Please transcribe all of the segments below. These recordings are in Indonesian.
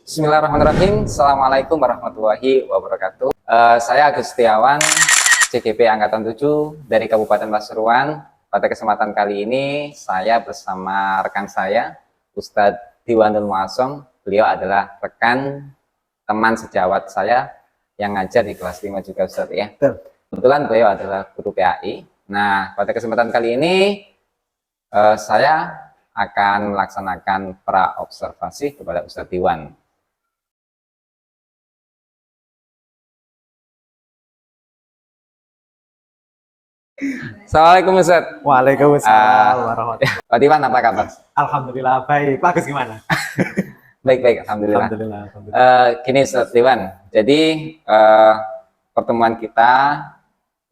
Bismillahirrahmanirrahim. Assalamualaikum warahmatullahi wabarakatuh. Saya Agus Setiawan, CGP Angkatan 7 dari Kabupaten Pasuruan. Pada kesempatan kali ini, saya bersama rekan saya, Ustadz Diwanul Muasom. Beliau adalah rekan teman sejawat saya yang ngajar di kelas 5 juga, Ustadz ya. Kebetulan beliau adalah guru PAI. Nah, pada kesempatan kali ini, saya akan melaksanakan pra-observasi kepada Ustadz Diwan. Assalamualaikum Ustaz. Waalaikumsalam warahmatullahi. Pak Diwan, apa kabar? Alhamdulillah baik. Pak Agus gimana? Baik-baik, alhamdulillah. Gini Ustaz Diwan, jadi pertemuan kita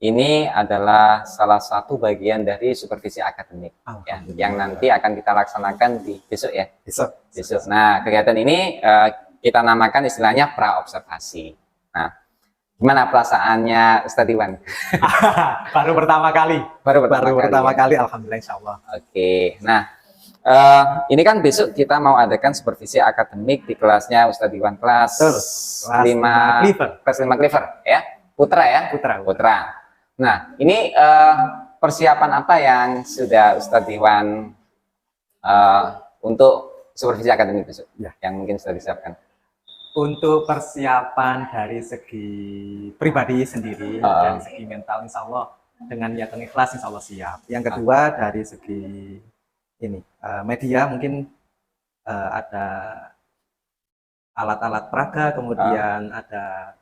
ini adalah salah satu bagian dari supervisi akademik ya, yang nanti akan kita laksanakan di besok ya. Besok. Nah, kegiatan ini kita namakan istilahnya pra-observasi. Nah, gimana perasaannya Ustadz Diwan? Baru pertama kali. Baru pertama kali, alhamdulillah insyaallah. Oke. Nah, ini kan besok kita mau adakan supervisi akademik di kelasnya Ustadz Diwan kelas 5 Clever ya. Putra ya? Putra. Nah, ini persiapan apa yang sudah Ustadz Diwan untuk supervisi akademik besok ya, yang mungkin sudah disiapkan? Untuk persiapan dari segi pribadi sendiri, dari segi mental insya Allah dengan niat yang ikhlas insya Allah siap. Yang kedua dari segi ini media mungkin ada alat-alat peraga, kemudian ada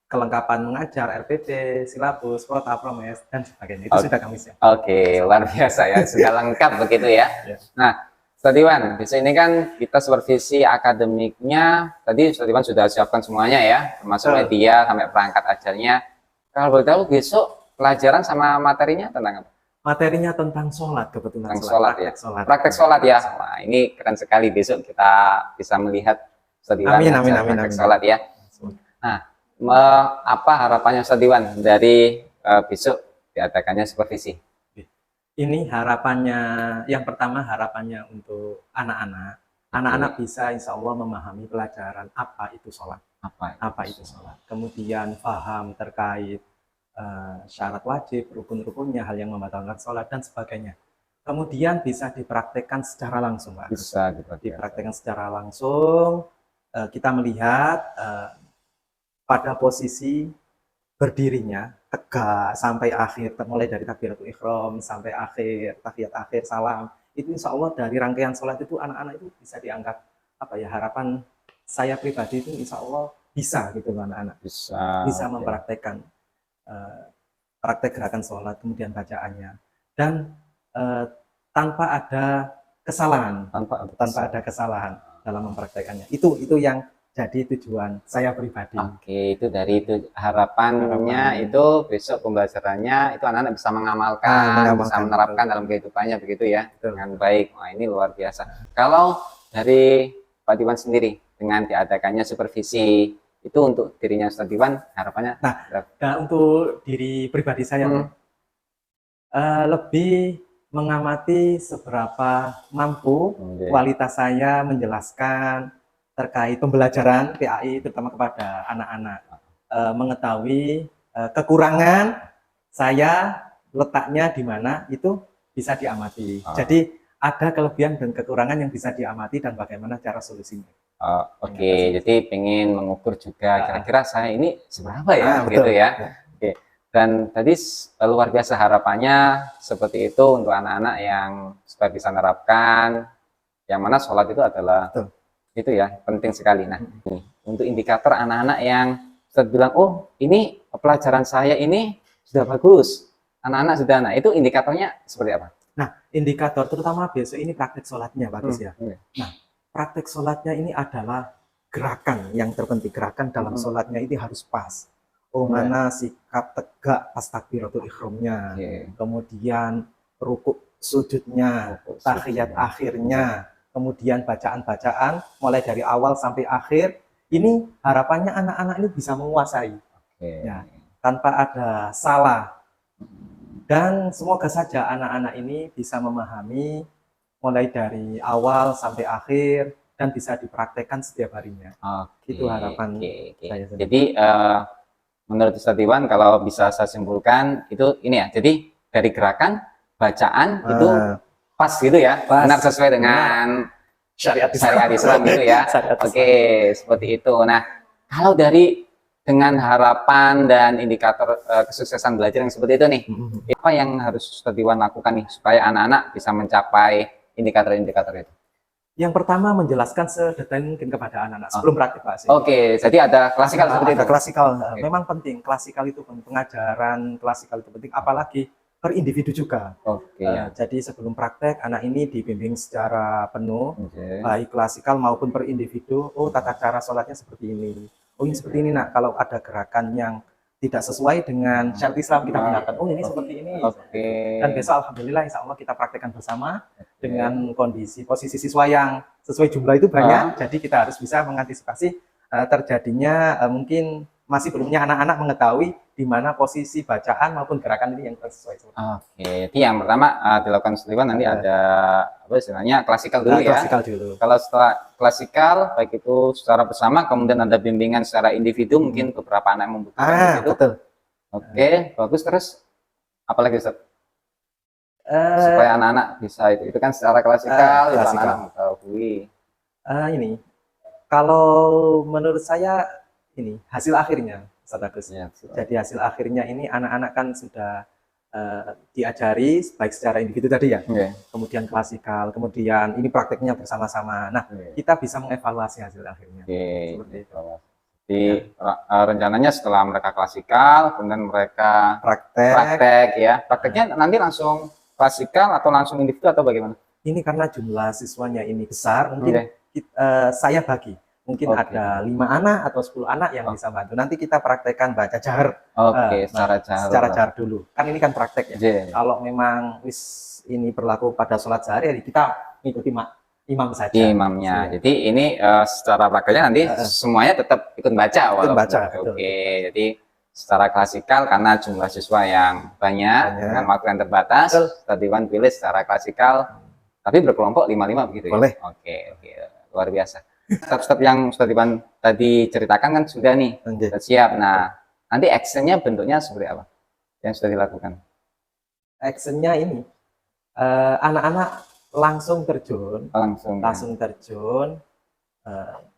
kelengkapan mengajar, RPP, silabus, prota, promes, dan sebagainya. Itu sudah kami siap. Oke, luar biasa ya, sudah lengkap begitu ya. Nah, Ustadz Diwan, besok ini kan kita supervisi akademiknya, tadi Ustadz Diwan sudah siapkan semuanya ya, termasuk media sampai perangkat ajarnya. Kalau boleh tahu besok pelajaran sama materinya tentang apa? Materinya tentang sholat kebetulan. Tentang sholat ya. Praktek sholat ya. Wah, ini keren sekali, besok kita bisa melihat Ustadz Diwan praktek sholat ya. Nah, apa harapannya Ustadz Diwan dari besok diadakannya supervisi? Ini harapannya, yang pertama harapannya untuk anak-anak bisa insya Allah memahami pelajaran apa itu sholat, apa itu sholat, kemudian paham terkait syarat wajib, rukun-rukunnya, hal yang membatalkan sholat dan sebagainya. Kemudian bisa dipraktekkan secara langsung, Pak. Bisa dipraktekkan secara langsung. Kita melihat pada posisi berdirinya tegak sampai akhir, mulai dari takbiratul ihram sampai akhir tahiyat akhir salam, itu insya Allah dari rangkaian sholat itu anak-anak itu bisa dianggap apa ya, harapan saya pribadi itu insya Allah bisa gitu, anak-anak bisa mempraktekkan praktek gerakan sholat kemudian bacaannya dan tanpa ada kesalahan, dalam mempraktekannya. Itu yang jadi tujuan saya pribadi. Oke, itu dari itu harapannya itu besok pembelajarannya itu anak-anak bisa mengamalkan, bisa menerapkan dalam kehidupannya begitu ya, dengan baik. Wah, ini luar biasa. Kalau dari Pak Diwan sendiri dengan diadakannya supervisi itu untuk dirinya Ustadz Diwan harapannya? Nah, untuk diri pribadi saya lebih mengamati seberapa mampu kualitas saya menjelaskan terkait pembelajaran PAI terutama kepada anak-anak, mengetahui kekurangan saya letaknya di mana itu bisa diamati. Jadi ada kelebihan dan kekurangan yang bisa diamati dan bagaimana cara solusinya. Oke, jadi pengen mengukur juga kira-kira saya ini seberapa ya, gitu ya. Oke. Dan tadi luar biasa harapannya seperti itu untuk anak-anak yang supaya bisa menerapkan, yang mana sholat itu adalah itu ya penting sekali. Nah, untuk indikator anak-anak yang sudah bilang, oh ini pelajaran saya ini sudah bagus, anak-anak sudah, nah itu indikatornya seperti apa? Nah, indikator terutama besok ini praktek sholatnya bagus ya. Nah, praktek sholatnya ini adalah gerakan yang terpenting, gerakan dalam sholatnya ini harus pas. Mana sikap tegak pas takbiratul ihramnya, kemudian rukuk sujudnya, tahiyat akhirnya, kemudian bacaan-bacaan mulai dari awal sampai akhir, ini harapannya anak-anak ini bisa menguasai ya, tanpa ada salah. Dan semoga saja anak-anak ini bisa memahami mulai dari awal sampai akhir dan bisa dipraktekkan setiap harinya. Oke, Itu harapan oke. saya. Jadi menurut Ustadz Iwan kalau bisa saya simpulkan itu ini ya. Jadi dari gerakan bacaan itu pas gitu ya, Pas. benar sesuai dengan Syariat syariat Islam gitu ya. Syariat Oke, seperti itu. Nah, kalau dari dengan harapan dan indikator kesuksesan belajar yang seperti itu nih, apa yang harus Ustadz Iwan lakukan nih supaya anak-anak bisa mencapai indikator-indikator itu? Yang pertama menjelaskan sedetail mungkin kepada anak-anak sebelum praktik Pak. Oke, jadi ada klasikal seperti itu. Ada klasikal, Oke. memang penting. Klasikal itu pengajaran klasikal itu penting, apalagi per individu juga. Oke. Jadi sebelum praktek anak ini dibimbing secara penuh, Oke. baik klasikal maupun per individu. Oh, tata cara sholatnya seperti ini. Oh, ini seperti ini nak. Kalau ada gerakan yang tidak sesuai dengan syariat Islam kita benarkan. Oh, ini seperti ini. Oke. Dan besok alhamdulillah insya Allah kita praktekkan bersama dengan kondisi posisi siswa yang sesuai jumlah itu banyak. Jadi kita harus bisa mengantisipasi terjadinya mungkin masih belumnya anak-anak mengetahui di mana posisi bacaan maupun gerakan ini yang sesuai. Oke, jadi yang pertama dilakukan Iwan nanti ada apa istilahnya klasikal dulu ya. Klasikal dulu. Kalau setelah klasikal baik itu secara bersama kemudian ada bimbingan secara individu mungkin beberapa anak yang membutuhkan itu. Betul. Oke, bagus terus apalagi Ustaz? Supaya anak-anak bisa itu kan secara klasikal, anak-anak mengetahui. Ini kalau menurut saya ini hasil akhirnya Ustaz Agus. Ya, jadi hasil akhirnya ini anak-anak kan sudah diajari baik secara individu tadi ya, kemudian klasikal, kemudian ini prakteknya bersama-sama. Nah, kita bisa mengevaluasi hasil akhirnya. Seperti itu. Jadi rencananya setelah mereka klasikal, kemudian mereka praktek ya. Prakteknya nanti langsung klasikal atau langsung individu atau bagaimana? Ini karena jumlah siswanya ini besar, mungkin saya bagi. Mungkin ada 5 anak atau 10 anak yang bisa bantu. Nanti kita praktekkan baca jahar. Secara jahar dulu. Kan ini kan praktek ya. Kalau memang ini berlaku pada sholat sehari, kita ikuti imam saja. Imamnya. Jadi ini secara prakteknya nanti semuanya tetap ikut baca. Oke, jadi secara klasikal karena jumlah siswa yang banyak dengan waktu yang terbatas, Ustadz Iwan pilih secara klasikal, tapi berkelompok 5-5 begitu ya? Boleh. Oke, luar biasa. Step-step yang Ustadz Iwan tadi ceritakan kan sudah nih, sudah siap. Nah, nanti actionnya bentuknya seperti apa yang sudah dilakukan? Actionnya ini anak-anak langsung terjun,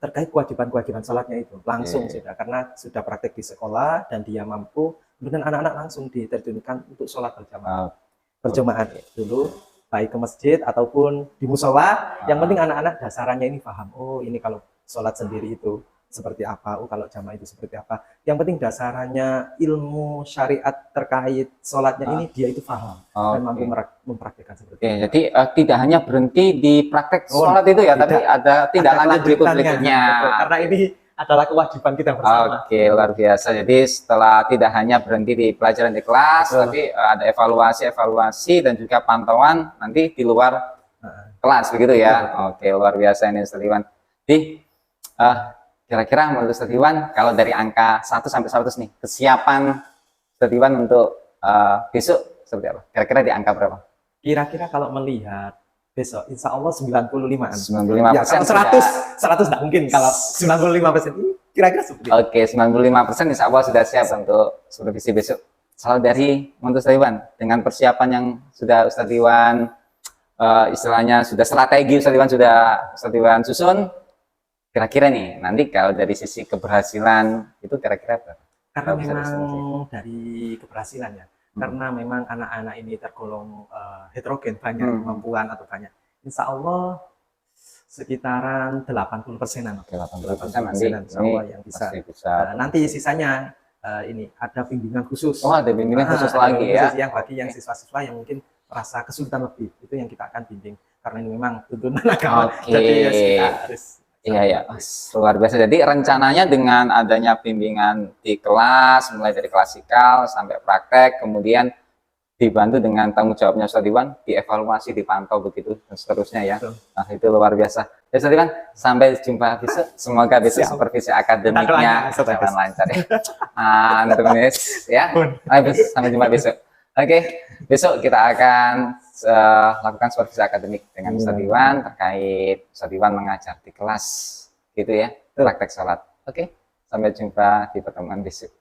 terkait kewajiban-kewajiban sholatnya itu langsung sudah, karena sudah praktek di sekolah dan dia mampu, kemudian anak-anak langsung diterjunkan untuk sholat berjamaah dulu, baik ke masjid ataupun di musola. Yang penting anak-anak dasarannya ini paham. Oh, ini kalau sholat sendiri itu seperti apa. Oh, kalau jamaah itu seperti apa. Yang penting dasarannya ilmu syariat terkait sholatnya ini dia itu paham dan mampu mempraktikkan seperti itu. Jadi tidak hanya berhenti di praktek sholat itu ya, tapi ada tindak lanjut berikutnya. Karena ini adalah kewajiban kita bersama. Oke, luar biasa. Jadi setelah tidak hanya berhenti di pelajaran di kelas, tapi ada evaluasi dan juga pantauan nanti di luar kelas begitu ya. Oke, luar biasa ini Ustadz Iwan. Jadi kira-kira menurut Ustadz Iwan kalau dari angka 1 sampai 100 nih, kesiapan Ustadz Iwan untuk besok seperti apa? Kira-kira di angka berapa? Kira-kira kalau melihat besok, insya Allah 95-an. 95%. Ya, kalau 100 nggak mungkin. Kalau 95% ini kira-kira seperti itu. Oke, 95% insya Allah sudah siap untuk supervisi besok. Kalau dari Ustadz Iwan, dengan persiapan yang sudah Ustadz Iwan, istilahnya sudah strategi Ustadz Iwan susun, kira-kira nih, nanti kalau dari sisi keberhasilan itu kira-kira apa? Karena memang dari keberhasilan ya. Karena memang anak-anak ini tergolong heterogen, banyak kemampuan atau banyak. Insya Allah sekitaran 80%-an. 80% nanti insya Allah yang bisa. Nanti sisanya ini ada bimbingan khusus. Oh, ada bimbingan khusus lagi ya. Yang bagi yang siswa-siswa yang mungkin merasa kesulitan lebih, itu yang kita akan bimbing. Karena ini memang tuntunan agama. Jadi ya kita harus. Iya, luar biasa. Jadi rencananya dengan adanya bimbingan di kelas, mulai dari klasikal sampai praktek, kemudian dibantu dengan tanggung jawabnya Ustadz Iwan, dievaluasi, dipantau begitu dan seterusnya ya. Nah, itu luar biasa. Ya Ustadz Iwan, sampai jumpa besok. Semoga besok supervisi akademiknya berjalan lancar ya. Sampai jumpa besok. Oke, besok kita akan lakukan supervisi akademik dengan Ustadz Iwan terkait Ustadz Iwan mengajar di kelas, gitu ya, praktek sholat. Oke, sampai jumpa di pertemuan besok.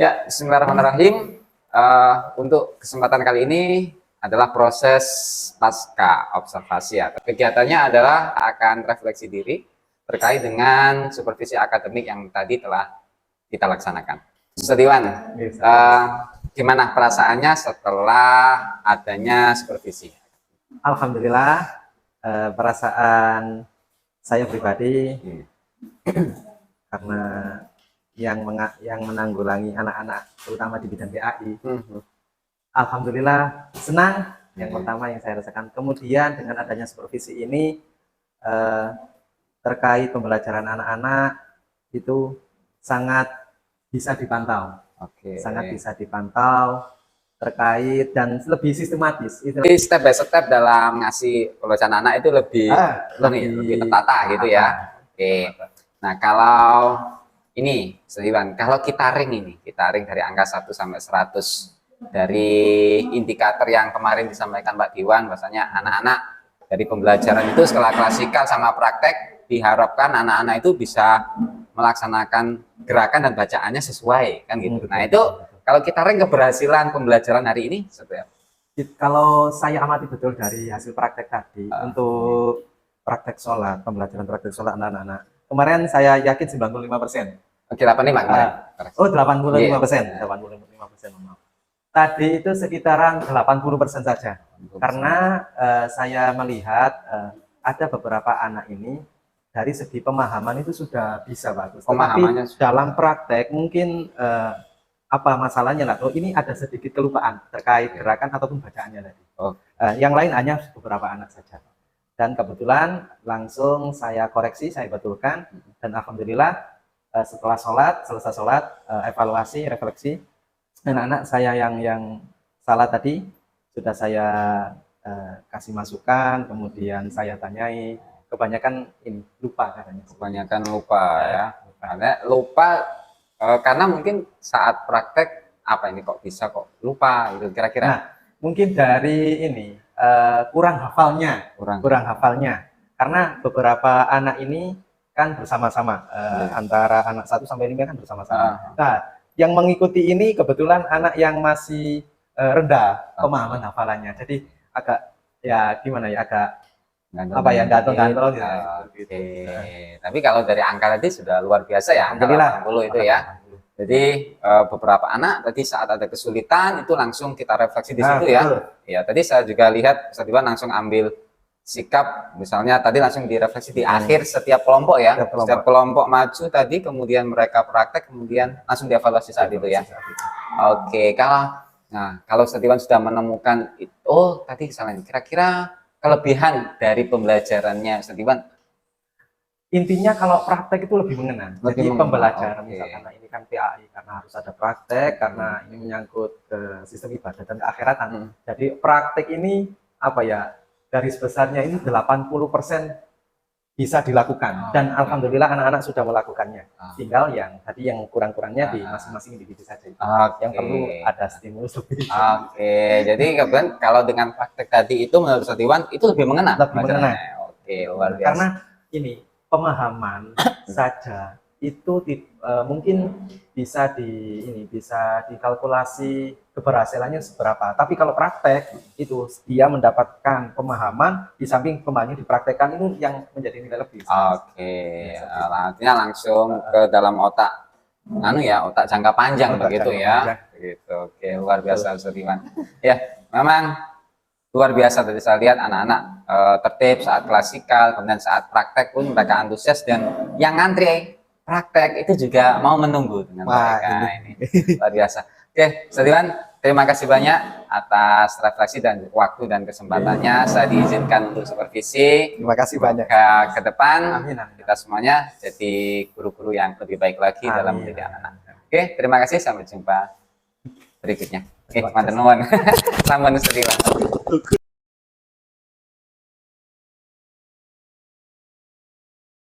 Ya, bismillahirrahmanirrahim. Untuk kesempatan kali ini adalah proses pasca observasi ya. Kegiatannya adalah akan refleksi diri terkait dengan supervisi akademik yang tadi telah kita laksanakan. Ustadz Iwan, gimana perasaannya setelah adanya supervisi? Alhamdulillah, perasaan saya pribadi karena yang menanggulangi anak-anak terutama di bidang PAI, alhamdulillah senang. Yang pertama yang saya rasakan, kemudian dengan adanya supervisi ini terkait pembelajaran anak-anak itu sangat bisa dipantau, sangat bisa dipantau terkait dan lebih sistematis. Jadi step by step dalam ngasih pembelajaran anak itu lebih tertata gitu ya. Oke. Nah, kalau ini, Iwan, kalau kita ring dari angka 1 sampai 100 dari indikator yang kemarin disampaikan Pak Diwan, bahwasanya anak-anak dari pembelajaran itu setelah klasikal sama praktek diharapkan anak-anak itu bisa melaksanakan gerakan dan bacaannya sesuai kan gitu. Nah, itu kalau kita ring keberhasilan pembelajaran hari ini seperti apa? Kalau saya amati betul dari hasil praktek tadi untuk praktek sholat, pembelajaran praktek sholat anak-anak. Kemarin saya yakin 95%. Oke, 85 kemarin. Oh, 85%. 85%. Tadi itu sekitaran 80% saja. Karena saya melihat ada beberapa anak ini dari segi pemahaman itu sudah bisa bagus. Tetapi dalam praktek mungkin apa masalahnya lah? Oh, ini ada sedikit kelupaan terkait gerakan ataupun bacaannya tadi. Yang lain hanya beberapa anak saja. Dan kebetulan langsung saya koreksi, saya betulkan, dan alhamdulillah setelah selesai sholat, evaluasi, refleksi, anak-anak saya yang salah tadi sudah saya kasih masukan, kemudian saya tanyai, kebanyakan ini lupa katanya. Kebanyakan lupa ya. Karena lupa karena mungkin saat praktek apa ini kok bisa kok lupa gitu kira-kira. Nah, mungkin dari ini kurang hafalnya. Karena beberapa anak ini kan bersama-sama antara anak 1 sampai 5 kan bersama-sama. Nah, yang mengikuti ini kebetulan anak yang masih rendah pemahaman hafalannya. Jadi agak ya gimana ya, agak gantung-gantung gitu. Tapi kalau dari angka tadi sudah luar biasa ya, angka 80 itu ya. Jadi beberapa anak tadi saat ada kesulitan itu langsung kita refleksi di situ ya. Ya, tadi saya juga lihat Ustadz Iwan langsung ambil sikap, misalnya tadi langsung direfleksi di akhir setiap kelompok ya. Setiap kelompok maju tadi, kemudian mereka praktek, kemudian langsung dievaluasi saat itu ya. Oke, kalau Nah, kalau Ustadz Iwan sudah menemukan, oh tadi kesalahan, kira-kira kelebihan dari pembelajarannya Ustadz Iwan. Intinya kalau praktek itu lebih mengena. Lebih Jadi mengena, pembelajaran oke. misalkan ini kan PAI karena harus ada praktek karena ini menyangkut ke sistem ibadah dan keakhiratan. Hmm. Jadi praktek ini apa ya, garis besarnya ini 80% bisa dilakukan dan alhamdulillah anak-anak sudah melakukannya. Tinggal yang tadi yang kurang-kurangnya di masing-masing individu saja. Yang perlu ada stimulus lebih. Oke, jadi kemudian kalau dengan praktek tadi itu menurut Ustadz Iwan itu lebih mengena. Lebih mengena. Oke, luar biasa. Karena ini pemahaman saja itu mungkin bisa bisa dikalkulasi keberhasilannya seberapa. Tapi kalau praktek itu dia mendapatkan pemahaman di samping pemahaman dipraktekkan itu yang menjadi nilai lebih. Oke, artinya langsung ke dalam otak, otak jangka panjang Otak begitu jangka ya. panjang. Begitu. Oke, luar biasa Ustadz Iwan. Ya, memang luar biasa tadi saya lihat anak-anak tertib saat klasikal, kemudian saat praktek pun mereka antusias dan yang ngantri praktek itu juga mau menunggu dengan mereka ini. Luar biasa. Oke, Ustadz Iwan, terima kasih banyak atas refleksi dan waktu dan kesempatannya. Saya diizinkan untuk supervisi. Terima kasih banyak. Ke depan Amin, amin. kita semuanya jadi guru-guru yang lebih baik lagi dalam mendidik anak-anak. Oke, terima kasih. Sampai jumpa berikutnya. Oke, mantan nuwun. Sampun Ustadz Iwan.